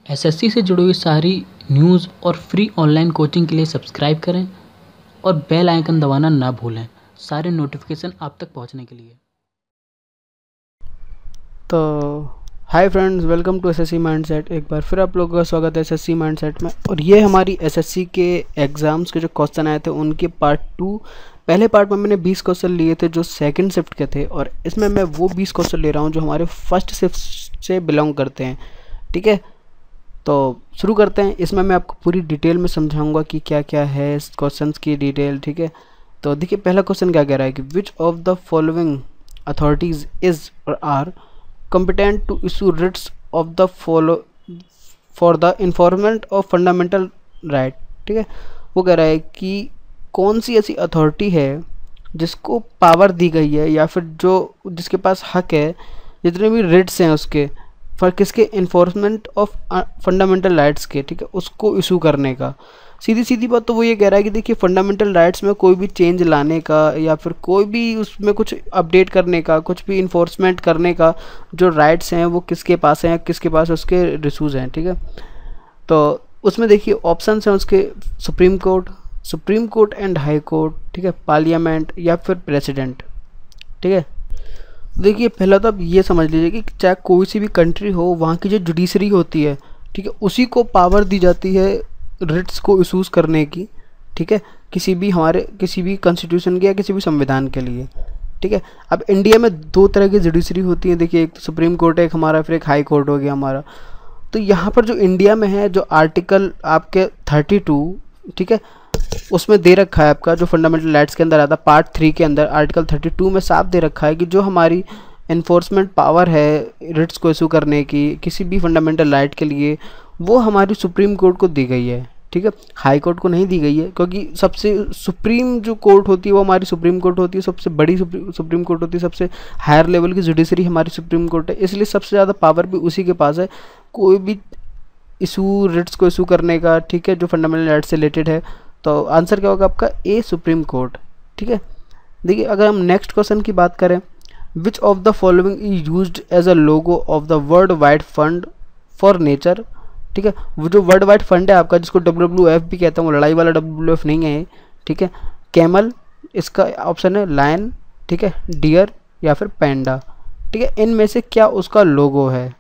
SSC से जुड़ी हुई सारी न्यूज़ और फ्री ऑनलाइन कोचिंग के लिए सब्सक्राइब करें और बेल आइकन दबाना ना भूलें सारे नोटिफिकेशन आप तक पहुंचने के लिए। तो hi friends, welcome to SSC mindset. एक बार फिर आप लोगों का स्वागत है एसएससी माइंडसेट में। और ये हमारी एसएससी के एग्ज़ाम्स के जो क्वेश्चन आए थे उनके पार्ट 2। पहले पार्ट में मैंने 20 क्वेश्चन लिए थे जो सेकंड शिफ्ट के थे, और इसमें मैं वो 20 क्वेश्चन ले रहा हूँ जो हमारे फर्स्ट शिफ्ट से बिलोंग करते हैं। ठीक है, तो शुरू करते हैं। इसमें मैं आपको पूरी डिटेल में समझाऊंगा कि क्या क्या है इस क्वेश्चंस की डिटेल। ठीक है, तो देखिए पहला क्वेश्चन क्या कह रहा है कि which of the following authorities is और are competent to issue writs of the follow for the enforcement of fundamental right। ठीक है, वो कह रहा है कि कौन सी ऐसी अथॉरिटी है जिसको पावर दी गई है या फिर जो जिसके पास हक है जितने भी रिट्स हैं उसके फॉर किसके इन्फोर्समेंट ऑफ फंडामेंटल राइट्स के, ठीक है, उसको इशू करने का। सीधी सीधी बात तो वो ये कह रहा है कि देखिए फंडामेंटल राइट्स में कोई भी चेंज लाने का या फिर कोई भी उसमें कुछ अपडेट करने का, कुछ भी इन्फोर्समेंट करने का जो राइट्स हैं वो किसके पास हैं, किसके पास उसके रिसूज हैं। ठीक है, तो उसमें देखिए ऑप्शंस हैं उसके supreme court and high court, ठीक है, पार्लियामेंट या फिर प्रेसिडेंट। ठीक है, देखिए पहला तो आप ये समझ लीजिए कि चाहे कोई सी भी कंट्री हो, वहाँ की जो जुडिशरी होती है, ठीक है, उसी को पावर दी जाती है रिट्स को इशूज़ करने की। ठीक है, किसी भी कॉन्स्टिट्यूशन के या किसी भी संविधान के लिए। ठीक है, अब इंडिया में दो तरह की जुडिशरी होती है। देखिए एक तो सुप्रीम कोर्ट है एक हमारा, फिर एक हाई कोर्ट हो गया हमारा। तो यहाँ पर जो इंडिया में है, जो आर्टिकल आपके 32, ठीक है, उसमें दे रखा है आपका जो फंडामेंटल राइट्स के अंदर आता है पार्ट 3 के अंदर आर्टिकल 32 में साफ दे रखा है कि जो हमारी इन्फोर्समेंट पावर है रिट्स को इशू करने की किसी भी फंडामेंटल राइट के लिए, वो हमारी सुप्रीम कोर्ट को दी गई है। ठीक है, हाई कोर्ट को नहीं दी गई है, क्योंकि सबसे सुप्रीम जो कोर्ट होती है वो हमारी सुप्रीम कोर्ट होती है, सबसे बड़ी सुप्रीम कोर्ट होती है, सबसे हायर लेवल की जुडिशरी हमारी सुप्रीम कोर्ट है, इसलिए सबसे ज़्यादा पावर भी उसी के पास है कोई भी इशू रिट्स को इशू करने का। ठीक है, जो फंडामेंटल राइट से रिलेटेड है। तो आंसर क्या होगा आपका ए, सुप्रीम कोर्ट। ठीक है, देखिए अगर हम नेक्स्ट क्वेश्चन की बात करें, which of the following is used as a logo of the world wide fund for nature. ठीक है, वो जो वर्ल्ड वाइड फंड है आपका जिसको WWF भी कहता हूँ, वो लड़ाई वाला WWF नहीं है। ठीक है, कैमल इसका ऑप्शन है, लायन, ठीक है, डियर या फिर पैंडा। ठीक है, इनमें से क्या उसका लोगो है।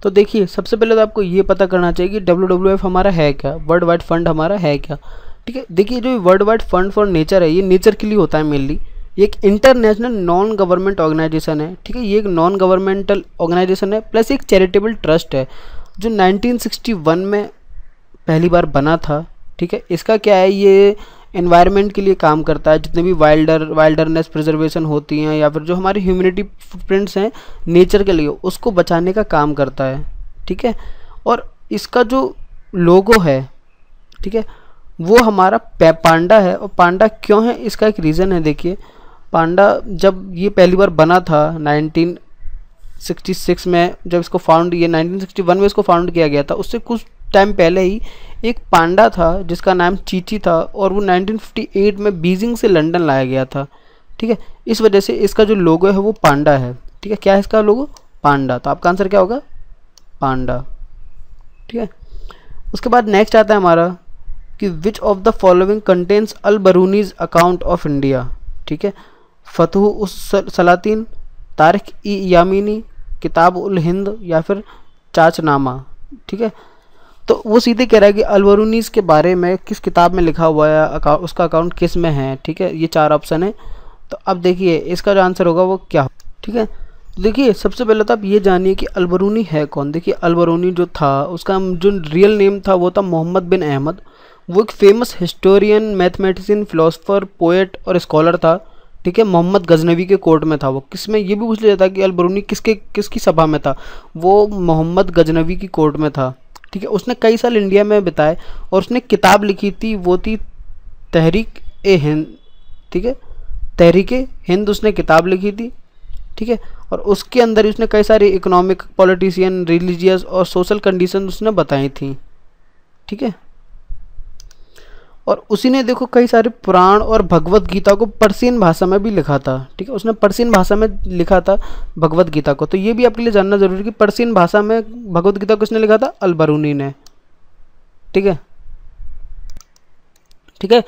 तो देखिए सबसे पहले तो आपको ये पता करना चाहिए कि WWF हमारा है क्या, वर्ल्ड वाइड फंड हमारा है क्या। ठीक है, देखिए जो world wide fund for nature है ये नेचर के लिए होता है मेनली। ये एक इंटरनेशनल नॉन गवर्नमेंट ऑर्गेनाइजेशन है। ठीक है, ये एक नॉन गवर्नमेंटल ऑर्गेनाइजेशन है प्लस एक चैरिटेबल ट्रस्ट है जो 1961 में पहली बार बना था। ठीक है, इसका क्या है, ये एनवायरनमेंट के लिए काम करता है। जितने भी वाइल्डरनेस प्रिजर्वेशन होती हैं या फिर जो हमारी ह्यूमैनिटी फुटप्रिंट्स हैं नेचर के लिए, उसको बचाने का काम करता है। ठीक है, और इसका जो लोगो है, ठीक है, वो हमारा पांडा है। और पांडा क्यों है, इसका एक रीज़न है। देखिए पांडा जब ये पहली बार बना था 1966 में, जब इसको फाउंड, ये 1961 में इसको फाउंड किया गया था, उससे कुछ टाइम पहले ही एक पांडा था जिसका नाम चीची था, और वो 1958 में बीजिंग से लंदन लाया गया था। ठीक है, इस वजह से इसका जो लोगो है वो पांडा है। ठीक है, क्या है इसका लोगो, पांडा। तो आपका आंसर क्या होगा, पांडा। ठीक है, उसके बाद नेक्स्ट आता है हमारा कि which of the following contents Al Biruni's account of India. ठीक है, फतह उस सलातीन, तारिख ई यामीनी, किताब उल हिंद या फिर चाचनामा। ठीक है, तो वो सीधे कह रहा है कि अलबरूनीज के बारे में किस किताब में लिखा हुआ है, उसका अकाउंट किस में है। ठीक है, ये 4 ऑप्शन है। तो अब देखिए इसका जो आंसर होगा वो क्या। ठीक है, देखिए सबसे पहले तो आप ये जानिए कि अलबरूनी है कौन। देखिए अलबरूनी जो था उसका जो रियल नेम था वो था मोहम्मद बिन अहमद। वो एक famous historian, mathematician, philosopher, poet और स्कॉलर था। ठीक है, मोहम्मद गजनवी के कोर्ट में था वो। किसमें, ये भी पूछ लिया जाता कि अलबरूनी किसकी सभा में था, वो मोहम्मद गजनवी की कोर्ट में था। ठीक है, उसने कई साल इंडिया में बिताए और उसने किताब लिखी थी, वो थी तहरीक ए हिंद। ठीक है, तहरीक ए हिंद उसने किताब लिखी थी। ठीक है, और उसके अंदर उसने कई सारे इकोनॉमिक, पॉलिटिशियन, रिलीजियस और सोशल कंडीशन उसने बताई थी। ठीक है, और उसी ने देखो कई सारे पुराण और भगवत गीता को पर्शियन भाषा में भी लिखा था, ठीक है, उसने पर्शियन भाषा में लिखा था भगवत गीता को। तो ये भी आपके लिए जानना जरूरी है कि पर्शियन भाषा में भगवत गीता किसने लिखा था, अल बरूनी ने, ठीक है, ठीक है।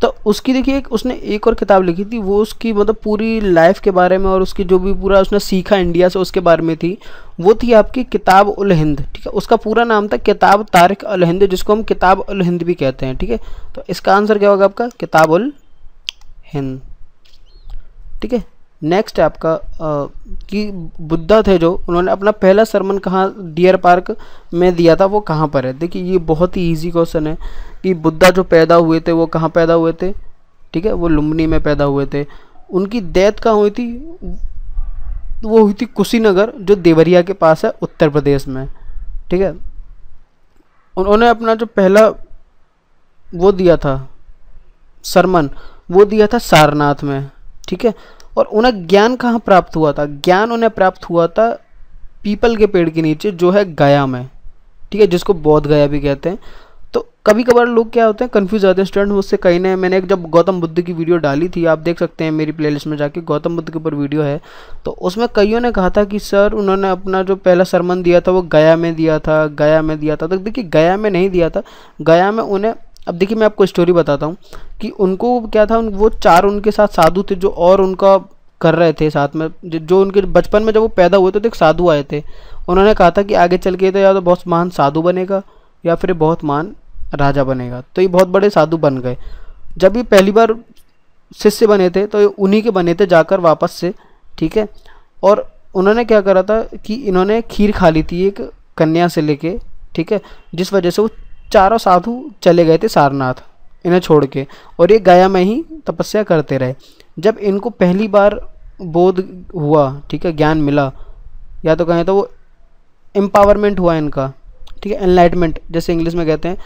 तो उसकी देखिए उसने एक और किताब लिखी थी, वो उसकी मतलब पूरी लाइफ के बारे में और उसकी जो भी पूरा उसने सीखा इंडिया से उसके बारे में थी, वो थी आपकी किताब उल हिंद, ठीक है। उसका पूरा नाम था किताब तारिक अल हिंद, जिसको हम किताब उल हिंद भी कहते हैं, ठीक है। तो इसका आंसर क्या होगा आपका, किताब उल हिंद, ठीक है। नेक्स्ट है आपका कि बुद्धा थे जो, उन्होंने अपना पहला सरमन कहाँ डियर पार्क में दिया था, वो कहाँ पर है। देखिए ये बहुत ही इजी क्वेश्चन है कि बुद्धा जो पैदा हुए थे वो कहाँ पैदा हुए थे, ठीक है, वो लुम्बिनी में पैदा हुए थे। उनकी डेथ कहाँ हुई थी, वो हुई थी कुशीनगर, जो देवरिया के पास है उत्तर प्रदेश में, ठीक है। उन्होंने अपना जो पहला वो दिया था सरमन, वो दिया था सारनाथ में, ठीक है। और उन्हें ज्ञान कहाँ प्राप्त हुआ था, ज्ञान उन्हें प्राप्त हुआ था पीपल के पेड़ के नीचे जो है गया में, ठीक है, जिसको बौद्ध गया भी कहते हैं। तो कभी कभार लोग क्या होते हैं कंफ्यूज आते हैं स्टूडेंट मुझसे, कहीं ने मैंने एक जब गौतम बुद्ध की वीडियो डाली थी, आप देख सकते हैं मेरी प्लेलिस्ट में जाके, गौतम बुद्ध के ऊपर वीडियो है, तो उसमें कईयों ने कहा था कि सर उन्होंने अपना जो पहला सरमन दिया था वो गया में दिया था, गया में दिया था। तो देखिए गया में नहीं दिया था, गया में उन्हें, अब देखिए मैं आपको स्टोरी बताता हूँ कि उनको क्या था, वो 4 उनके साथ साधु थे जो और उनका कर रहे थे साथ में, जो उनके बचपन में जब वो पैदा हुए तो एक साधु आए थे, उन्होंने कहा था कि आगे चल के तो या तो बहुत महान साधु बनेगा या फिर बहुत महान राजा बनेगा। तो ये बहुत बड़े साधु बन गए। जब ये पहली बार शिष्य बने थे तो ये उन्हीं के बने थे जाकर वापस से, ठीक है। और उन्होंने क्या करा था कि इन्होंने खीर खा ली थी एक कन्या से लेके, ठीक है, जिस वजह से वो चारों साधु चले गए थे सारनाथ इन्हें छोड़ के, और ये गया में ही तपस्या करते रहे। जब इनको पहली बार बोध हुआ, ठीक है, ज्ञान मिला, या तो कहें तो वो एम्पावरमेंट हुआ इनका, ठीक है, एनलाइटमेंट जैसे इंग्लिश में कहते हैं,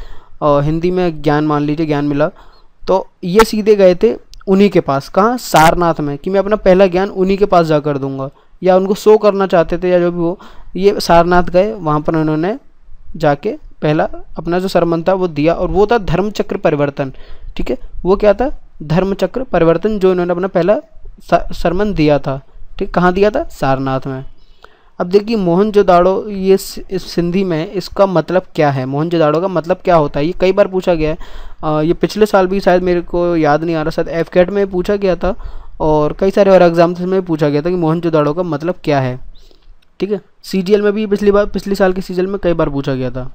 और हिंदी में ज्ञान मान लीजिए, ज्ञान मिला, तो ये सीधे गए थे उन्हीं के पास, कहाँ, सारनाथ में, कि मैं अपना पहला ज्ञान उन्हीं के पास जाकर दूंगा, या उनको शो करना चाहते थे या जो भी हो। ये सारनाथ गए, वहाँ पर उन्होंने जाके पहला अपना जो सरमन था वो दिया, और वो था धर्म चक्र परिवर्तन, ठीक है। वो क्या था, धर्म चक्र परिवर्तन, जो इन्होंने अपना पहला सरमन दिया था, ठीक, कहाँ दिया था, सारनाथ में। अब देखिए मोहनजोदाड़ो, ये इस सिंधी में इसका मतलब क्या है, मोहनजोदाड़ो का मतलब क्या होता है, ये कई बार पूछा गया है। ये पिछले साल भी शायद, मेरे को याद नहीं आ रहा, शायद एफकेट में पूछा गया था और कई सारे और एग्जाम्स में पूछा गया था कि मोहनजोदाड़ो का मतलब क्या है, ठीक है। सीजीएल में भी पिछली साल के सीजीएल में कई बार पूछा गया था।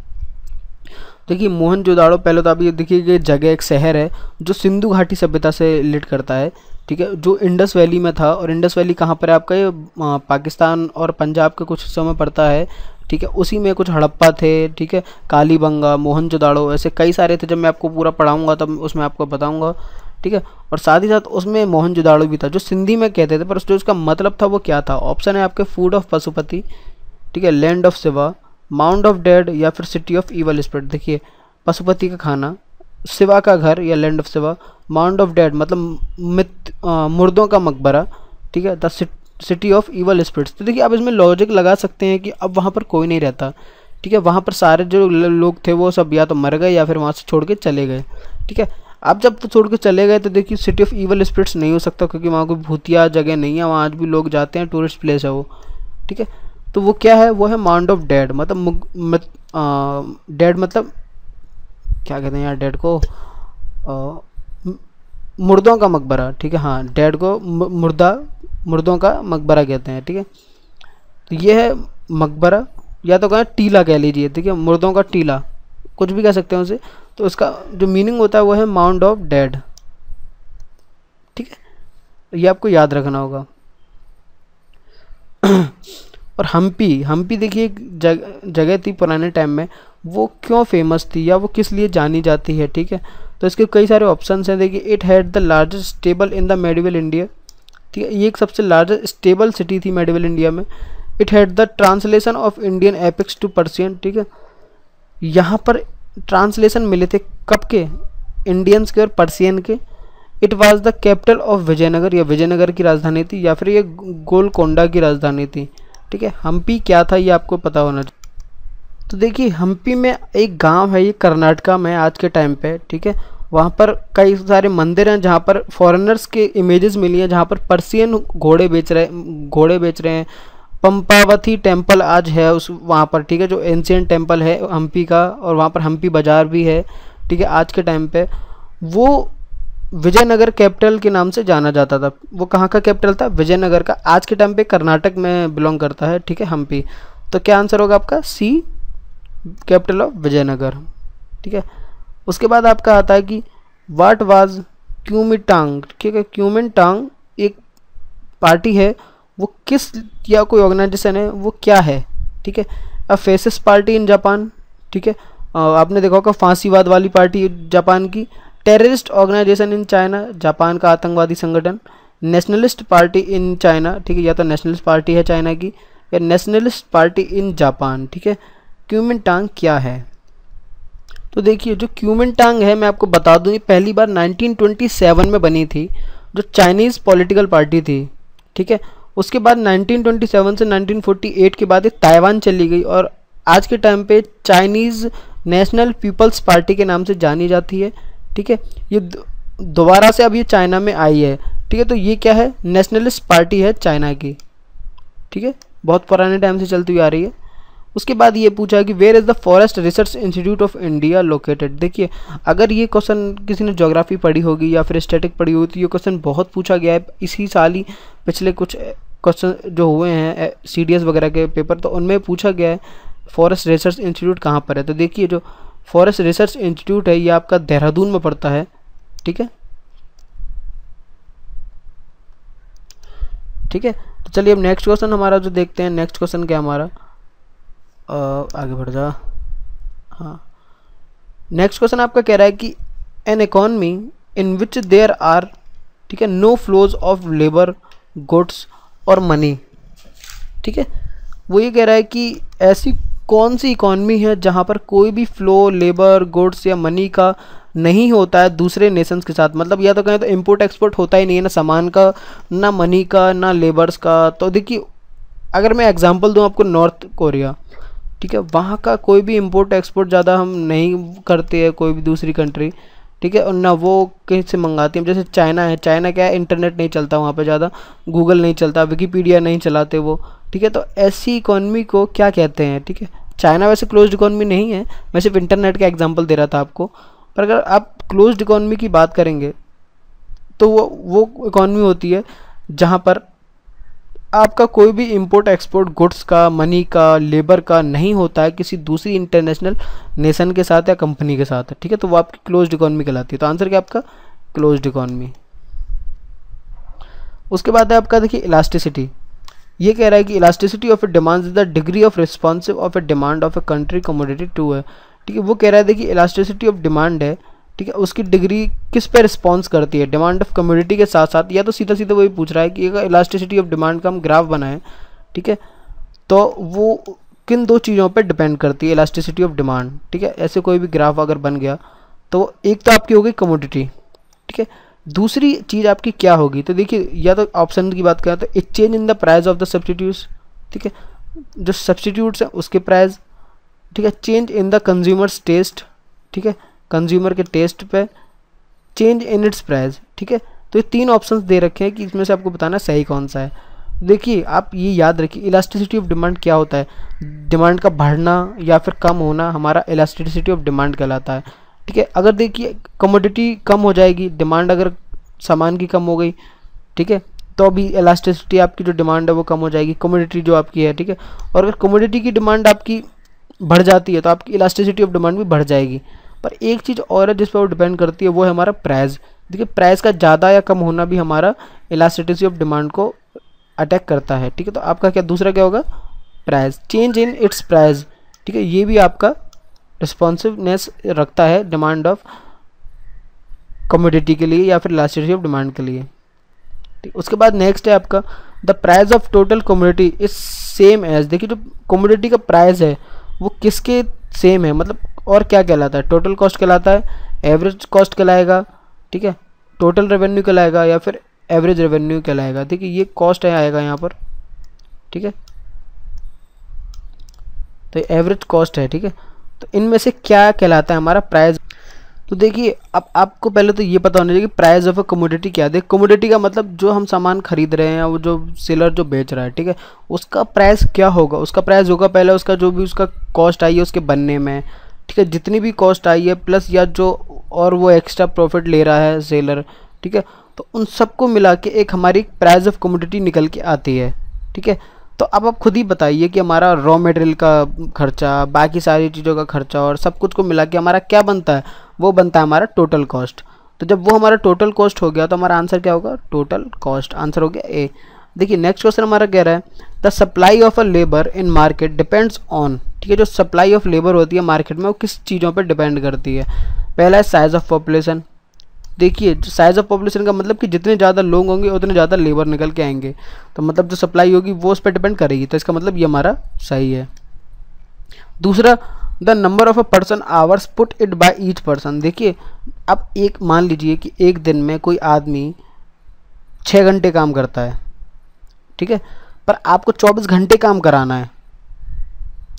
देखिए मोहनजोदाड़ो, पहले तो आप ये देखिए कि जगह एक शहर है जो सिंधु घाटी सभ्यता से रिलेट करता है, ठीक है, जो इंडस वैली में था। और इंडस वैली कहाँ पर है आपका, ये पाकिस्तान और पंजाब के कुछ हिस्सों में पड़ता है, ठीक है। उसी में कुछ हड़प्पा थे, ठीक है, कालीबंगा, मोहनजोदाड़ो, ऐसे कई सारे थे। जब मैं आपको पूरा पढ़ाऊँगा तब उसमें आपको बताऊँगा, ठीक है। और साथ ही साथ उसमें मोहनजोदाड़ो भी था जो सिंधी में कहते थे, पर जो उसका मतलब था वो क्या था। ऑप्शन है आपके फूड ऑफ पशुपति, ठीक है, land of Shiva, mount of dead, या फिर सिटी ऑफ इवल स्पिरिट। देखिए पशुपति का खाना, शिवा का घर या land of Shiva, mount of dead मतलब मुर्दों का मकबरा, ठीक है, the city of evil spirits. तो देखिए आप इसमें लॉजिक लगा सकते हैं कि अब वहाँ पर कोई नहीं रहता, ठीक है, वहाँ पर सारे जो लोग थे वो सब या तो मर गए या फिर वहाँ से छोड़ के चले गए, ठीक है। आप जब तो छोड़ के चले गए तो देखिए सिटी ऑफ इवल स्पिरिट्स नहीं हो सकता, क्योंकि वहाँ कोई भूतिया जगह नहीं है, वहाँ आज भी लोग जाते हैं, टूरिस्ट प्लेस है वो, ठीक है। तो वो क्या है, वो है माउंट ऑफ डेड, मतलब डेड मतलब क्या कहते हैं यार डेड को, मुर्दों का मकबरा, ठीक है, हाँ, डेड को मुर्दों का मकबरा कहते हैं, ठीक है। तो ये है मकबरा, या तो कहें टीला कह लीजिए, ठीक है, मुर्दों का टीला, कुछ भी कह सकते हैं उसे। तो इसका जो मीनिंग होता है वो है माउंट ऑफ डेड, ठीक है, ये आपको याद रखना होगा। और हम्पी देखिए एक जगह थी पुराने टाइम में, वो क्यों फेमस थी या वो किस लिए जानी जाती है, ठीक है। तो इसके कई सारे ऑप्शंस हैं। देखिए it had the largest stable in the medieval India, ठीक है, ये एक सबसे लार्जेस्ट स्टेबल सिटी थी मेडिवल इंडिया में। It had the translation of Indian epics to Persian, ठीक है, यहाँ पर ट्रांसलेशन मिले थे कब के, इंडियंस के और पर्शियन के। It was the capital of Vijayanagar, या विजयनगर की राजधानी थी, या फिर ये गोलकोंडा की राजधानी थी, ठीक है। हम्पी क्या था ये आपको पता होना चाहिए। तो देखिए हम्पी में एक गांव है, ये कर्नाटका में आज के टाइम पे, ठीक है, वहाँ पर कई सारे मंदिर हैं जहाँ पर फॉरेनर्स के इमेजेस मिली हैं, जहाँ पर पर्शियन घोड़े बेच रहे हैं। पंपावती टेम्पल आज है उस वहाँ पर, ठीक है, जो एंशियंट टेम्पल है हम्पी का, और वहाँ पर हम्पी बाज़ार भी है, ठीक है। आज के टाइम पे वो विजयनगर कैपिटल के नाम से जाना जाता था। वो कहाँ का कैपिटल था? विजयनगर का। आज के टाइम पे कर्नाटक में बिलोंग करता है, ठीक है, हम्पी। तो क्या आंसर होगा आपका? सी, कैपिटल ऑफ विजयनगर, ठीक है। उसके बाद आपका आता है कि व्हाट वाज क्यूमिंटांग, ठीक है। क्यूमिंटांग एक पार्टी है, वो किस या कोई ऑर्गेनाइजेशन है, वो क्या है, ठीक है। A fascist party in Japan, ठीक है। आपने देखा होगा फांसीवाद वाली पार्टी जापान की। Terrorist organisation in China, Japan का आतंकवादी संगठन। नेशनलिस्ट पार्टी इन चाइना, ठीक है, या तो नेशनलिस्ट पार्टी है चाइना की, या नेशनलिस्ट पार्टी इन जापान, ठीक है। क्यूमिंटांग क्या है? तो देखिए, जो क्यूमिंटांग है, मैं आपको बता दूं, ये पहली बार 1927 में बनी थी, जो चाइनीज़ पॉलिटिकल पार्टी थी, ठीक है। उसके बाद 1927 से 1948 के बाद ये ताइवान चली गई, और आज के टाइम पे चाइनीज़ नेशनल पीपल्स पार्टी के नाम से जानी जाती है, ठीक है। ये दोबारा से अब ये चाइना में आई है, ठीक है। तो ये क्या है? नेशनलिस्ट पार्टी है चाइना की, ठीक है, बहुत पुराने टाइम से चलती हुई आ रही है। उसके बाद ये पूछा कि where is the forest research institute of India located. देखिए, अगर ये क्वेश्चन किसी ने ज्योग्राफी पढ़ी होगी या फिर स्टैटिक पढ़ी होगी तो ये क्वेश्चन बहुत पूछा गया है इसी साल ही। पिछले कुछ क्वेश्चन जो हुए हैं CDS वगैरह के पेपर, तो उनमें पूछा गया है फॉरेस्ट रिसर्च इंस्टीट्यूट कहाँ पर है। तो देखिए, जो फॉरेस्ट रिसर्च इंस्टीट्यूट है ये आपका देहरादून में पड़ता है, ठीक है, ठीक है। तो चलिए अब नेक्स्ट क्वेश्चन हमारा जो देखते हैं, नेक्स्ट क्वेश्चन क्या हमारा, आगे बढ़ जा। हाँ, नेक्स्ट क्वेश्चन आपका कह रहा है कि an economy in which there are, ठीक है, no flows of labour, goods और मनी, ठीक है। वो ये कह रहा है कि ऐसी कौन सी इकॉनमी है जहाँ पर कोई भी फ्लो लेबर, गुड्स या मनी का नहीं होता है दूसरे नेशंस के साथ। मतलब या तो कहें तो इम्पोर्ट एक्सपोर्ट होता ही नहीं है, ना सामान का, ना मनी का, ना लेबर्स का। तो देखिए, अगर मैं एग्जांपल दूं आपको, नॉर्थ कोरिया, ठीक है, वहाँ का कोई भी इम्पोर्ट एक्सपोर्ट ज़्यादा हम नहीं करते हैं, कोई भी दूसरी कंट्री, ठीक है, और ना वो कहीं से मंगाती हैं। जैसे चाइना है, चाइना क्या है, इंटरनेट नहीं चलता वहाँ पे ज़्यादा, गूगल नहीं चलता, विकीपीडिया नहीं चलाते वो, ठीक है। तो ऐसी इकॉनमी को क्या कहते हैं, ठीक है। चाइना वैसे क्लोज्ड इकॉनमी नहीं है, मैं सिर्फ इंटरनेट का एग्जांपल दे रहा था आपको। पर अगर आप क्लोज्ड इकॉनमी की बात करेंगे तो वो इकॉनमी होती है जहाँ पर आपका कोई भी इंपोर्ट एक्सपोर्ट गुड्स का, मनी का, लेबर का नहीं होता है किसी दूसरी इंटरनेशनल नेशन के साथ या कंपनी के साथ, ठीक है। तो वो आपकी क्लोज्ड इकॉनमी कहलाती है। तो आंसर क्या आपका? Closed economy. उसके बाद है आपका, देखिए, इलास्टिसिटी। ये कह रहा है कि elasticity of a demand is the degree of responsive of a demand of a country commodity to है, ठीक है। वो कह रहा है, देखिए, इलास्टिसिटी ऑफ डिमांड है, ठीक है, उसकी डिग्री किस पे रिस्पॉन्स करती है, डिमांड ऑफ कम्योडिटी के साथ साथ, या तो सीधा सीधा वही पूछ रहा है कि अगर इलास्टिसिटी ऑफ डिमांड का हम ग्राफ बनाएं, ठीक है, तो वो किन दो चीज़ों पे डिपेंड करती है इलास्टिसिटी ऑफ डिमांड, ठीक है। ऐसे कोई भी ग्राफ अगर बन गया तो एक तो आपकी होगी कमोडिटी, ठीक है। दूसरी चीज़ आपकी क्या होगी? तो देखिए, या तो ऑप्शन की बात करें तो एक change in the price of the substitutes, ठीक है, जो सब्सटीट्यूट्स हैं उसके प्राइस, ठीक है। Change in the consumers taste, ठीक है, कंज्यूमर के टेस्ट पे, चेंज इन इट्स प्राइस, ठीक है। तो ये तीन ऑप्शंस दे रखे हैं कि इसमें से आपको बताना सही कौन सा है। देखिए, आप ये याद रखिए, इलास्टिसिटी ऑफ डिमांड क्या होता है? डिमांड का बढ़ना या फिर कम होना हमारा इलास्टिसिटी ऑफ डिमांड कहलाता है, ठीक है। अगर देखिए कमोडिटी कम हो जाएगी, डिमांड अगर सामान की कम हो गई, ठीक है, तो अभी इलास्टिसिटी आपकी जो डिमांड है वो कम हो जाएगी, कमोडिटी जो आपकी है, ठीक है। और अगर कमोडिटी की डिमांड आपकी बढ़ जाती है तो आपकी इलास्टिसिटी ऑफ डिमांड भी बढ़ जाएगी। पर एक चीज़ और है जिस पर वो डिपेंड करती है, वो है हमारा प्राइस। देखिए, प्राइस का ज़्यादा या कम होना भी हमारा इलास्टिसिटी ऑफ डिमांड को अटैक करता है, ठीक है। तो आपका क्या दूसरा क्या होगा? Price, change in its price, ठीक है, ये भी आपका रिस्पॉन्सिवनेस रखता है डिमांड ऑफ कमोडिटी के लिए या फिर इलास्टिसिटी ऑफ डिमांड के लिए, ठीक। उसके बाद नेक्स्ट है आपका, the price of total commodity is same as. देखिए, जो कमोडिटी का प्राइस है वो किसके सेम है, मतलब और क्या कहलाता है? टोटल कॉस्ट कहलाता है, एवरेज कॉस्ट कहलाएगा, ठीक है, टोटल रेवेन्यू कहलाएगा या फिर एवरेज रेवेन्यू कहलाएगा। देखिए, ये कॉस्ट है आएगा यहाँ पर, ठीक है, तो एवरेज कॉस्ट है, ठीक है। तो इनमें से क्या कहलाता है हमारा प्राइस? तो देखिए अब आपको पहले तो ये पता होना चाहिए कि प्राइस ऑफ अ कमोडिटी क्या है। देख कमोडिटी का मतलब जो हम सामान खरीद रहे हैं, वो जो सेलर जो बेच रहा है, ठीक है, उसका प्राइस क्या होगा, उसका प्राइस होगा पहले उसका जो भी उसका कॉस्ट आई है उसके बनने में, ठीक है, जितनी भी कॉस्ट आई है प्लस या जो और वो एक्स्ट्रा प्रॉफिट ले रहा है सेलर, ठीक है, तो उन सबको मिला के एक हमारी प्राइस ऑफ कमोडिटी निकल के आती है, ठीक है। तो अब आप खुद ही बताइए कि हमारा रॉ मटेरियल का खर्चा, बाकी सारी चीज़ों का खर्चा और सब कुछ को मिला के हमारा क्या बनता है, वो बनता है हमारा टोटल कॉस्ट। तो जब वो हमारा टोटल कॉस्ट हो गया तो हमारा आंसर क्या होगा, टोटल कॉस्ट, आंसर हो गया ए। देखिए नेक्स्ट क्वेश्चन हमारा कह रहा है the supply of a labour in market depends on, ठीक है, जो सप्लाई ऑफ लेबर होती है मार्केट में वो किस चीज़ों पर डिपेंड करती है। पहला है साइज ऑफ पॉपुलेशन। देखिए साइज ऑफ पॉपुलेशन का मतलब कि जितने ज़्यादा लोग होंगे उतने ज़्यादा लेबर निकल के आएंगे, तो मतलब जो सप्लाई होगी वो उस पर डिपेंड करेगी, तो इसका मतलब ये हमारा सही है। दूसरा the number of a person hours put it by each person. देखिए अब एक मान लीजिए कि एक दिन में कोई आदमी 6 घंटे काम करता है, ठीक है, पर आपको 24 घंटे काम कराना है,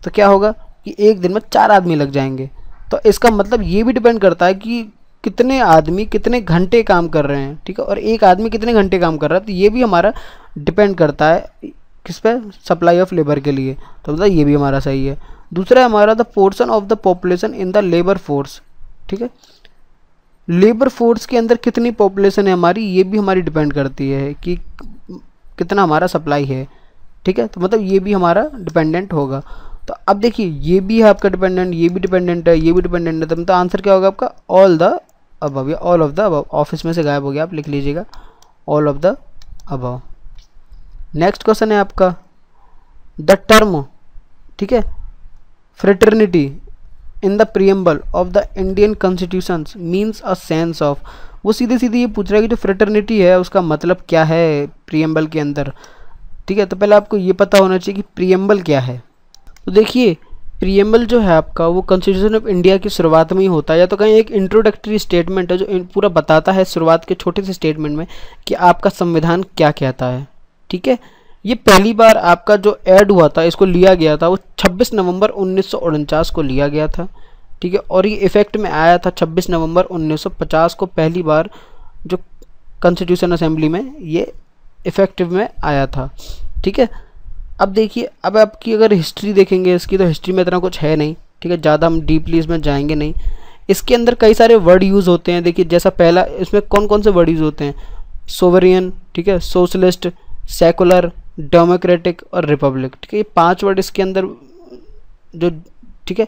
तो क्या होगा कि एक दिन में 4 आदमी लग जाएंगे। तो इसका मतलब ये भी डिपेंड करता है कि कितने आदमी कितने घंटे काम कर रहे हैं, ठीक है, और एक आदमी कितने घंटे काम कर रहा है, तो ये भी हमारा डिपेंड करता है किस पे, सप्लाई ऑफ लेबर के लिए, तो मतलब ये भी हमारा सही है। दूसरा है हमारा the portion of the population in the labour force, ठीक है, लेबर फोर्स के अंदर कितनी पॉपुलेशन है हमारी, ये भी हमारी डिपेंड करती है कि कितना हमारा सप्लाई है, ठीक है, तो मतलब ये भी हमारा डिपेंडेंट होगा। तो अब देखिए ये भी है आपका डिपेंडेंट, ये भी डिपेंडेंट है, ये भी डिपेंडेंट है, तो मतलब आंसर क्या होगा आपका ऑल द अबव या all of the above. Office में से गायब हो गया, आप लिख लीजिएगा all of the above. Next question है आपका द टर्म, ठीक है, fraternity in the preamble of the Indian constitution means a sense of. वो सीधे सीधे ये पूछ रहा है कि जो फ्रेटर्निटी है उसका मतलब क्या है प्रीएम्बल के अंदर, ठीक है। तो पहले आपको ये पता होना चाहिए कि प्रीएम्बल क्या है। तो देखिए प्रीएम्बल जो है आपका वो कॉन्स्टिट्यूशन ऑफ इंडिया की शुरुआत में ही होता है, या तो कहीं एक इंट्रोडक्टरी स्टेटमेंट है जो पूरा बताता है शुरुआत के छोटे से स्टेटमेंट में कि आपका संविधान क्या कहता है, ठीक है। ये पहली बार आपका जो ऐड हुआ था, इसको लिया गया था, वो 26 नवंबर 1949 को लिया गया था, ठीक है, और ये इफेक्ट में आया था 26 नवंबर 1950 को पहली बार जो कॉन्स्टिट्यूशन असेंबली में ये इफेक्टिव में आया था, ठीक है। अब देखिए अब आपकी अगर हिस्ट्री देखेंगे इसकी, तो हिस्ट्री में इतना कुछ है नहीं, ठीक है, ज़्यादा हम डीपली इसमें जाएंगे नहीं। इसके अंदर कई सारे वर्ड यूज़ होते हैं। देखिए जैसा पहला इसमें कौन कौन से वर्ड यूज़ होते हैं, सोवरियन, ठीक है, सोशलिस्ट, सेकुलर, डेमोक्रेटिक और रिपब्लिक, ठीक है, ये 5 वर्ड इसके अंदर जो, ठीक है,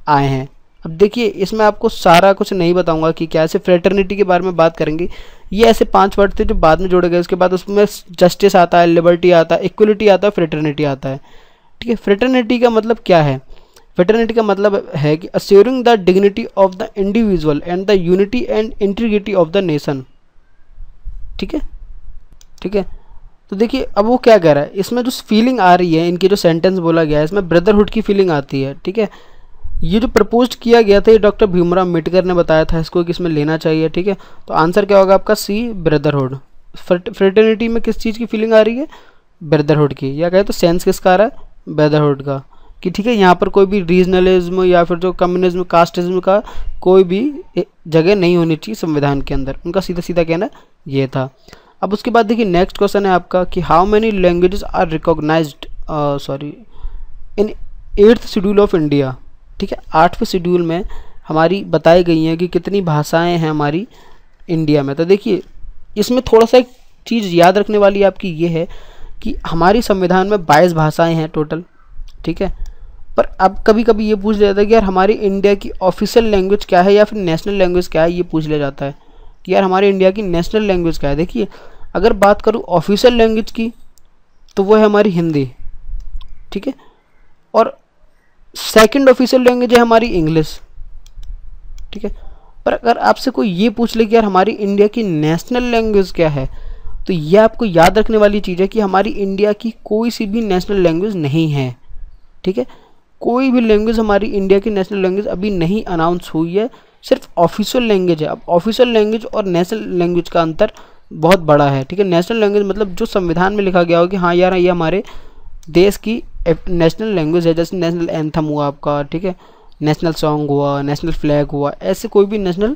आए हैं। अब देखिए इसमें आपको सारा कुछ नहीं बताऊंगा कि क्या, ऐसे फ्रेटर्निटी के बारे में बात करेंगे, ये ऐसे 5 वर्ड थे जो बाद में जोड़े गए, उसके बाद उसमें जस्टिस आता है, लिबर्टी आता है, इक्वलिटी आता है, फ्रेटर्निटी आता है, ठीक है। फ्रेटर्निटी का मतलब क्या है, फ्रेटर्निटी का मतलब है कि assuring the dignity of the individual and the unity and integrity of the nation, ठीक है, ठीक है। तो देखिए अब वो क्या कह रहा है, इसमें जो फीलिंग आ रही है, इनके जो सेंटेंस बोला गया है इसमें ब्रदरहुड की फीलिंग आती है, ठीक है। ये जो प्रपोज किया गया था ये डॉक्टर भीमराव अम्बेडकर ने बताया था इसको कि इसमें लेना चाहिए, ठीक है। तो आंसर क्या होगा आपका सी, ब्रदरहुड। फ्रेटर्निटी में किस चीज़ की फीलिंग आ रही है, ब्रदरहुड की, या कहे तो सेंस किसका आ रहा है, ब्रदरहुड का, कि ठीक है यहाँ पर कोई भी रीजनलिज्म या फिर जो कम्युनिज्म कास्टिज्म का कोई भी जगह नहीं होनी चाहिए संविधान के अंदर, उनका सीधा सीधा कहना ये था। अब उसके बाद देखिए नेक्स्ट क्वेश्चन है आपका कि how many languages are recognised in 8th schedule of India, ठीक है, 8वें शेड्यूल में हमारी बताई गई हैं कि कितनी भाषाएं हैं हमारी इंडिया में। तो देखिए इसमें थोड़ा सा एक चीज़ याद रखने वाली आपकी ये है कि हमारी संविधान में 22 भाषाएं हैं टोटल, ठीक है, पर अब कभी कभी ये पूछ लिया जाता है कि यार हमारी इंडिया की ऑफिशियल लैंग्वेज क्या है या फिर नेशनल लैंग्वेज क्या है, ये पूछ लिया जाता है कि यार हमारी इंडिया की नेशनल लैंग्वेज क्या है। देखिए अगर बात करूँ ऑफिशियल लैंग्वेज की तो वो है हमारी हिंदी, ठीक है, और सेकंड ऑफिशियल लैंग्वेज है हमारी इंग्लिश, ठीक है। पर अगर आपसे कोई ये पूछ ले कि यार हमारी इंडिया की नेशनल लैंग्वेज क्या है, तो ये आपको याद रखने वाली चीज़ है कि हमारी इंडिया की कोई सी भी नेशनल लैंग्वेज नहीं है, ठीक है, कोई भी लैंग्वेज हमारी इंडिया की नेशनल लैंग्वेज अभी नहीं अनाउंस हुई है, सिर्फ ऑफिशियल लैंग्वेज है। अब ऑफिशियल लैंग्वेज और नेशनल लैंग्वेज का अंतर बहुत बड़ा है, ठीक है। नेशनल लैंग्वेज मतलब जो संविधान में लिखा गया हो कि हाँ यार ये हमारे देश की नेशनल लैंग्वेज है, जैसे नेशनल एंथम हुआ आपका, ठीक है, नेशनल सॉन्ग हुआ, नेशनल फ्लैग हुआ, ऐसे कोई भी नेशनल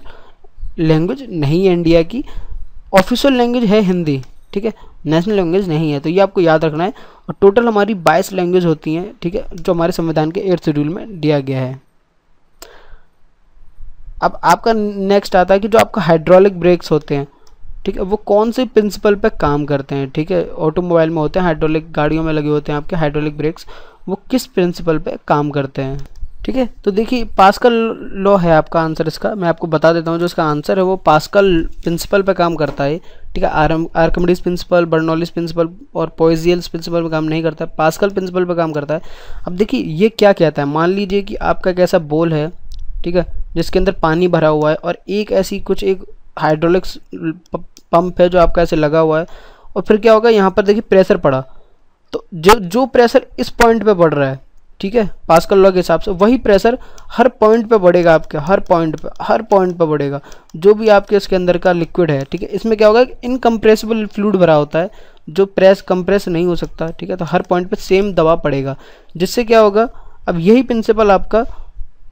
लैंग्वेज नहीं है इंडिया की। ऑफिशियल लैंग्वेज है हिंदी, ठीक है, नेशनल लैंग्वेज नहीं है, तो ये आपको याद रखना है। और टोटल हमारी 22 लैंग्वेज होती हैं, ठीक है, जो हमारे संविधान के 8th शेड्यूल में दिया गया है। अब आपका नेक्स्ट आता है कि जो आपका हाइड्रोलिक ब्रेक्स होते हैं, ठीक है, वो कौन से प्रिंसिपल पे काम करते हैं, ठीक है, ऑटोमोबाइल में होते हैं, हाइड्रोलिक गाड़ियों में लगे होते हैं आपके हाइड्रोलिक ब्रेक्स, वो किस प्रिंसिपल पे काम करते हैं, ठीक है। तो देखिए पास्कल लॉ है आपका आंसर इसका, मैं आपको बता देता हूँ जो इसका आंसर है वो पास्कल प्रिंसिपल पे काम करता है, ठीक है। आर्किमिडीज प्रिंसिपल, बर्नौलीज प्रिंसिपल और पॉइसियल्स प्रिंसिपल पे काम नहीं करता है, पास्कल प्रिंसिपल पे काम करता है। अब देखिए ये क्या कहता है, मान लीजिए कि आपका एक ऐसा बोल है, ठीक है, जिसके अंदर पानी भरा हुआ है और एक ऐसी कुछ एक हाइड्रोलिक्स पंप है जो आपका ऐसे लगा हुआ है, और फिर क्या होगा, यहाँ पर देखिए प्रेशर पड़ा, तो जो प्रेशर इस पॉइंट पे बढ़ रहा है, ठीक है, पास्कल लॉ के हिसाब से वही प्रेशर हर पॉइंट पे बढ़ेगा, आपके हर पॉइंट पे बढ़ेगा, जो भी आपके इसके अंदर का लिक्विड है, ठीक है। इसमें क्या होगा, इनकम्प्रेसिबल फ्लूइड भरा होता है जो कंप्रेस नहीं हो सकता, ठीक है, तो हर पॉइंट पे सेम दबाव पड़ेगा, जिससे क्या होगा, अब यही प्रिंसिपल आपका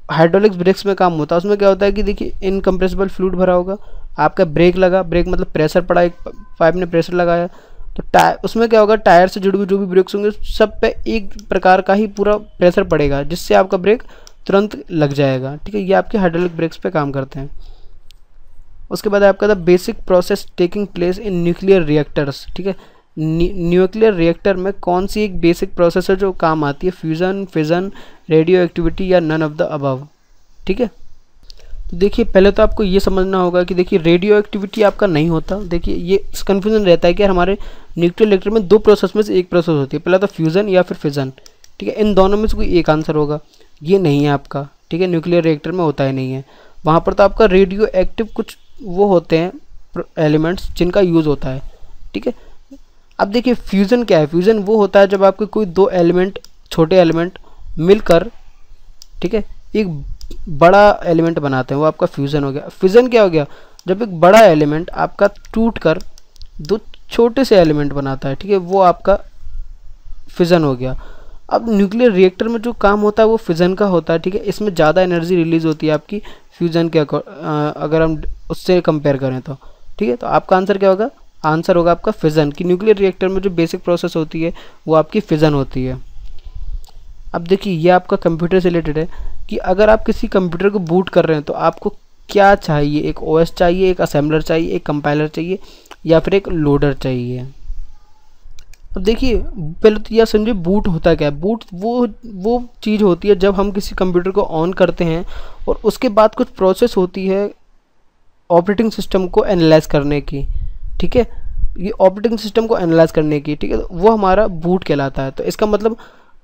हाइड्रोलिक्स ब्रेक्स में काम होता है। उसमें क्या होता है कि देखिए इनकम्प्रेसिबल फ्लूइड भरा होगा, आपका ब्रेक लगा, ब्रेक मतलब प्रेशर पड़ा, एक पाइप ने प्रेशर लगाया, तो उसमें क्या होगा, टायर से जुड़े हुए जो भी ब्रेक्स होंगे सब पे एक प्रकार का ही पूरा प्रेशर पड़ेगा, जिससे आपका ब्रेक तुरंत लग जाएगा, ठीक है। ये आपके हाइड्रोलिक ब्रेक्स पे काम करते हैं। उसके बाद आपका the basic process taking place in nuclear reactors, ठीक है। न्यूक्लियर रिएक्टर में कौन सी एक बेसिक प्रोसेस है जो काम आती है, फ्यूज़न, फिजन, रेडियो एक्टिविटी या नन ऑफ द अबव, ठीक है। तो देखिए पहले तो आपको ये समझना होगा कि देखिए रेडियो एक्टिविटी आपका नहीं होता। देखिए ये कन्फ्यूजन रहता है कि हमारे न्यूक्लियर रिएक्टर में दो प्रोसेस में से एक प्रोसेस होती है, पहला तो फ्यूज़न या फिर फिजन, ठीक है, इन दोनों में से कोई एक आंसर होगा, ये नहीं है आपका, ठीक है, न्यूक्लियर रिएक्टर में होता ही नहीं है। वहाँ पर तो आपका रेडियो एक्टिव कुछ वो होते हैं एलिमेंट्स जिनका यूज़ होता है, ठीक है। अब देखिए फ्यूज़न क्या है, फ्यूज़न वो होता है जब आपके कोई दो एलिमेंट, छोटे एलिमेंट मिलकर, ठीक है, एक बड़ा एलिमेंट बनाते हैं, वो आपका फ्यूज़न हो गया। फिजन क्या हो गया, जब एक बड़ा एलिमेंट आपका टूट कर दो छोटे से एलिमेंट बनाता है, ठीक है, वो आपका फिजन हो गया। अब न्यूक्लियर रिएक्टर में जो काम होता है वो फिजन का होता है, ठीक है, इसमें ज़्यादा एनर्जी रिलीज होती है आपकी फ्यूज़न के अगर हम उससे कंपेयर करें तो, ठीक है। तो आपका आंसर क्या होगा, आंसर होगा आपका फिजन, कि न्यूक्लियर रिएक्टर में जो बेसिक प्रोसेस होती है वो आपकी फिजन होती है। अब देखिए ये आपका कंप्यूटर से रिलेटेड है कि अगर आप किसी कंप्यूटर को बूट कर रहे हैं तो आपको क्या चाहिए, एक ओएस चाहिए, एक असेंबलर चाहिए, एक कंपाइलर चाहिए या फिर एक लोडर चाहिए। अब देखिए पहले तो यह समझिए बूट होता क्या है। बूट वो चीज़ होती है जब हम किसी कंप्यूटर को ऑन करते हैं और उसके बाद कुछ प्रोसेस होती है ऑपरेटिंग सिस्टम को एनालाइज करने की, ठीक है, ये ऑपरेटिंग सिस्टम को एनालाइज करने की, ठीक है, वो हमारा बूट कहलाता है। तो इसका मतलब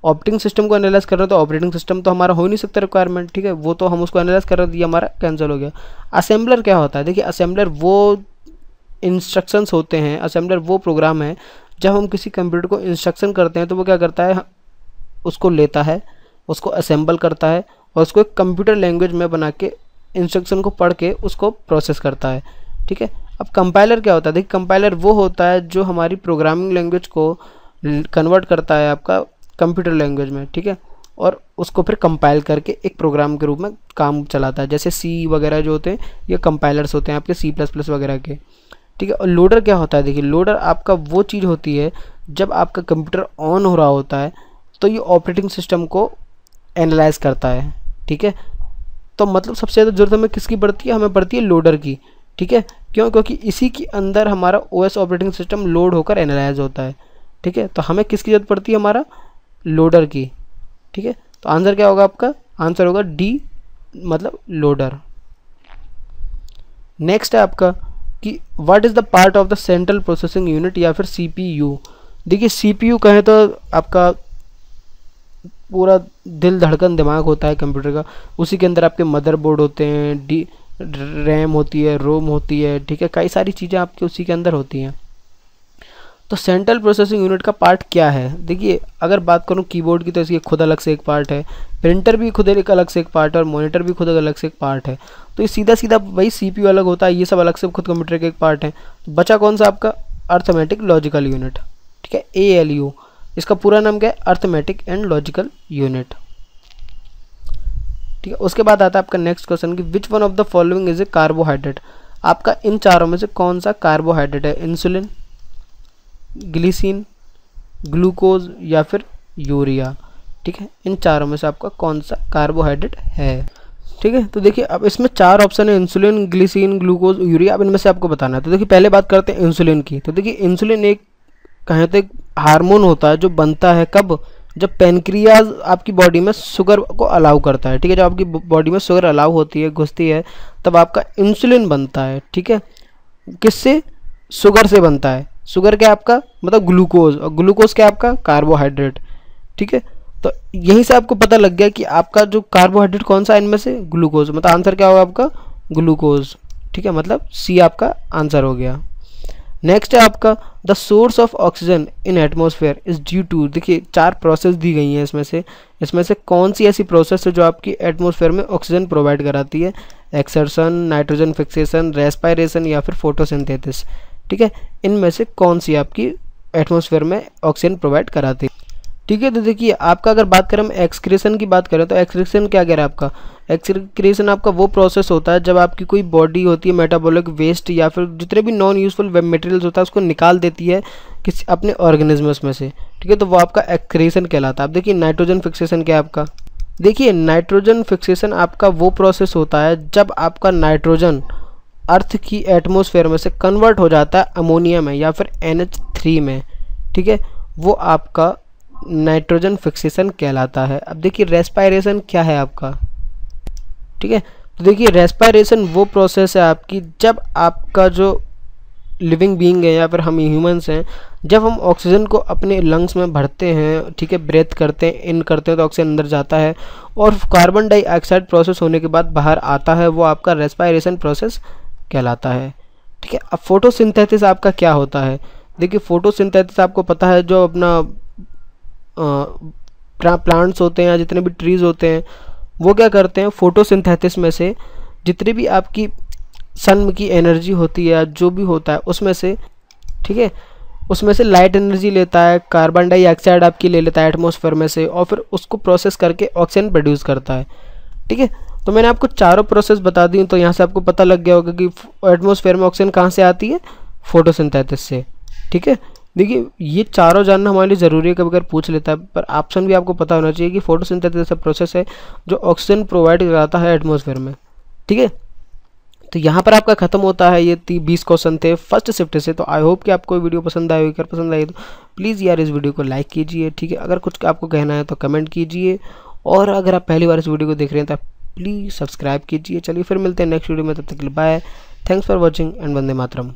ऑपरेटिंग सिस्टम को एनालाइज कर रहे हैं तो ऑपरेटिंग सिस्टम तो हमारा हो नहीं सकता रिक्वायरमेंट, ठीक है, वो तो हम उसको एनालाइज कर रहे थे, ये हमारा कैंसिल हो गया। असेंबलर क्या होता है, देखिए असेंबलर वो इंस्ट्रक्शंस होते हैं, असेंबलर वो प्रोग्राम है जब हम किसी कंप्यूटर को इंस्ट्रक्शन करते हैं तो वो क्या करता है, उसको लेता है, उसको असेंबल करता है और उसको एक कंप्यूटर लैंग्वेज में बना के इंस्ट्रक्शन को पढ़ के उसको प्रोसेस करता है, ठीक है। अब कंपाइलर क्या होता है, देखिए कंपाइलर वो होता है जो हमारी प्रोग्रामिंग लैंग्वेज को कन्वर्ट करता है आपका कंप्यूटर लैंग्वेज में, ठीक है, और उसको फिर कंपाइल करके एक प्रोग्राम के रूप में काम चलाता है। जैसे सी वगैरह जो होते हैं ये कंपाइलर्स होते हैं आपके C++ वगैरह के, ठीक है। और लोडर क्या होता है, देखिए लोडर आपका वो चीज़ होती है जब आपका कंप्यूटर ऑन हो रहा होता है तो ये ऑपरेटिंग सिस्टम को एनालाइज करता है, ठीक है। तो मतलब सबसे ज़्यादा ज़रूरत हमें किसकी पड़ती है, हमें पड़ती है लोडर की, ठीक है। क्यों, क्योंकि इसी के अंदर हमारा OS ऑपरेटिंग सिस्टम लोड होकर एनालाइज होता है, ठीक है। तो हमें किसकी ज़रूरत पड़ती है, हमारा लोडर की, ठीक है। तो आंसर क्या होगा आपका, आंसर होगा डी, मतलब लोडर। नेक्स्ट है आपका कि what is the part of the central processing unit या फिर CPU। देखिए CPU कहें तो आपका पूरा दिल धड़कन दिमाग होता है कंप्यूटर का, उसी के अंदर आपके मदरबोर्ड होते हैं, रैम होती है, रोम होती है, ठीक है, कई सारी चीज़ें आपके उसी के अंदर होती हैं। तो सेंट्रल प्रोसेसिंग यूनिट का पार्ट क्या है, देखिए अगर बात करूँ कीबोर्ड की तो इसकी खुद अलग से एक पार्ट है, प्रिंटर भी खुद एक अलग से एक पार्ट है और मॉनिटर भी खुद अलग से एक पार्ट है। तो ये सीधा सीधा वही CPU अलग होता है, ये सब अलग से खुद कंप्यूटर के एक पार्ट है। तो बचा कौन सा आपका, अर्थमेटिक लॉजिकल यूनिट, ठीक है, ALU, इसका पूरा नाम क्या है, अर्थमेटिक एंड लॉजिकल यूनिट। ठीक है। उसके बाद आता है आपका नेक्स्ट क्वेश्चन कि which one of the following is a carbohydrate. आपका इन चारों में से कौन सा कार्बोहाइड्रेट है? इंसुलिन, ग्लिसिन, ग्लूकोज या फिर यूरिया। ठीक है, इन चारों में से आपका कौन सा कार्बोहाइड्रेट है? ठीक है, तो देखिए अब इसमें 4 ऑप्शन है, इंसुलिन, ग्लिसिन, ग्लूकोज, यूरिया। अब इनमें से आपको बताना है। तो देखिए पहले बात करते हैं इंसुलिन की। तो देखिए इंसुलिन एक कहें तो एक हार्मोन होता है जो बनता है कब? जब पेनक्रियाज आपकी बॉडी में शुगर को अलाउ करता है। ठीक है, जब आपकी बॉडी में शुगर अलाउ होती है, घुसती है, तब आपका इंसुलिन बनता है। ठीक है, किससे? शुगर से बनता है। शुगर क्या आपका मतलब ग्लूकोज, और ग्लूकोज क्या आपका कार्बोहाइड्रेट। ठीक है, तो यहीं से आपको पता लग गया कि आपका जो कार्बोहाइड्रेट कौन सा इनमें से? ग्लूकोज। मतलब आंसर क्या होगा आपका? ग्लूकोज। ठीक है, मतलब सी आपका आंसर हो गया। नेक्स्ट है आपका the source of oxygen in atmosphere is due to. देखिए 4 प्रोसेस दी गई हैं इसमें से कौन सी ऐसी प्रोसेस है जो आपकी एटमॉस्फेयर में ऑक्सीजन प्रोवाइड कराती है? एक्सर्शन, नाइट्रोजन फिक्सेशन, रेस्पायरेशन या फिर फोटोसिंथेसिस। ठीक है, इनमें से कौन सी आपकी एटमॉस्फेयर में ऑक्सीजन प्रोवाइड कराती है? ठीक है, तो देखिए आपका अगर बात करें हम एक्सक्रीशन की बात करें तो एक्सक्रीशन क्या कह रहा है आपका? एक्सक्रीशन आपका वो प्रोसेस होता है जब आपकी कोई बॉडी होती है मेटाबॉलिक वेस्ट या फिर जितने भी नॉन यूजफुल मटेरियल्स होता है उसको निकाल देती है किसी अपने ऑर्गेनिज्म में से। ठीक है, तो वो आपका एक्सक्रीशन कहलाता है। अब देखिए नाइट्रोजन फिक्सेशन क्या है आपका? देखिए नाइट्रोजन फिक्सेशन आपका वो प्रोसेस होता है जब आपका नाइट्रोजन अर्थ की एटमॉस्फेयर में से कन्वर्ट हो जाता है अमोनिया में या फिर NH3 में। ठीक है, वो आपका नाइट्रोजन फिक्सेशन कहलाता है। अब देखिए रेस्पायरेशन क्या है आपका? ठीक है, तो देखिए रेस्पायरेशन वो प्रोसेस है आपकी जब आपका जो लिविंग बीइंग है या फिर हम ह्यूमंस हैं, जब हम ऑक्सीजन को अपने लंग्स में भरते हैं, ठीक है, ब्रेथ करते हैं, इन करते हैं तो ऑक्सीजन अंदर जाता है और कार्बन डाइऑक्साइड प्रोसेस होने के बाद बाहर आता है, वो आपका रेस्पायरेशन प्रोसेस कहलाता है। ठीक है, अब फोटोसिंथेसिस आपका क्या होता है? देखिए फोटोसिंथेसिस आपको पता है जो अपना प्लांट्स होते हैं या जितने भी ट्रीज़ होते हैं वो क्या करते हैं? फोटोसिंथेसिस में से जितनी भी आपकी सन की एनर्जी होती है या जो भी होता है उसमें से, ठीक है, उसमें से लाइट एनर्जी लेता है, कार्बन डाइऑक्साइड आपकी ले लेता है एटमॉस्फेयर में से और फिर उसको प्रोसेस करके ऑक्सीजन प्रोड्यूस करता है। ठीक है, तो मैंने आपको चारों प्रोसेस बता दी, तो यहाँ से आपको पता लग गया होगा कि एटमॉस्फेयर में ऑक्सीजन कहाँ से आती है? फोटोसिंथेसिस से। ठीक है, देखिए ये चारों जानना हमारे लिए ज़रूरी है, कभी अगर पूछ लेता है, पर ऑप्शन भी आपको पता होना चाहिए कि फोटोसिंथेसिस ऐसा प्रोसेस है जो ऑक्सीजन प्रोवाइड कराता है एटमॉस्फेयर में। ठीक है, तो यहाँ पर आपका खत्म होता है, ये 20 क्वेश्चन थे फर्स्ट शिफ्ट से। तो आई होप कि आपको वीडियो पसंद आई होगी। अगर पसंद आई तो प्लीज़ यार इस वीडियो को लाइक कीजिए। ठीक है, अगर कुछ आपको कहना है तो कमेंट कीजिए और अगर आप पहली बार इस वीडियो को देख रहे हैं तो प्लीज़ सब्सक्राइब कीजिए। चलिए फिर मिलते हैं नेक्स्ट वीडियो में, तब तक के लिए bye, thanks for watching and वंदे मातरम।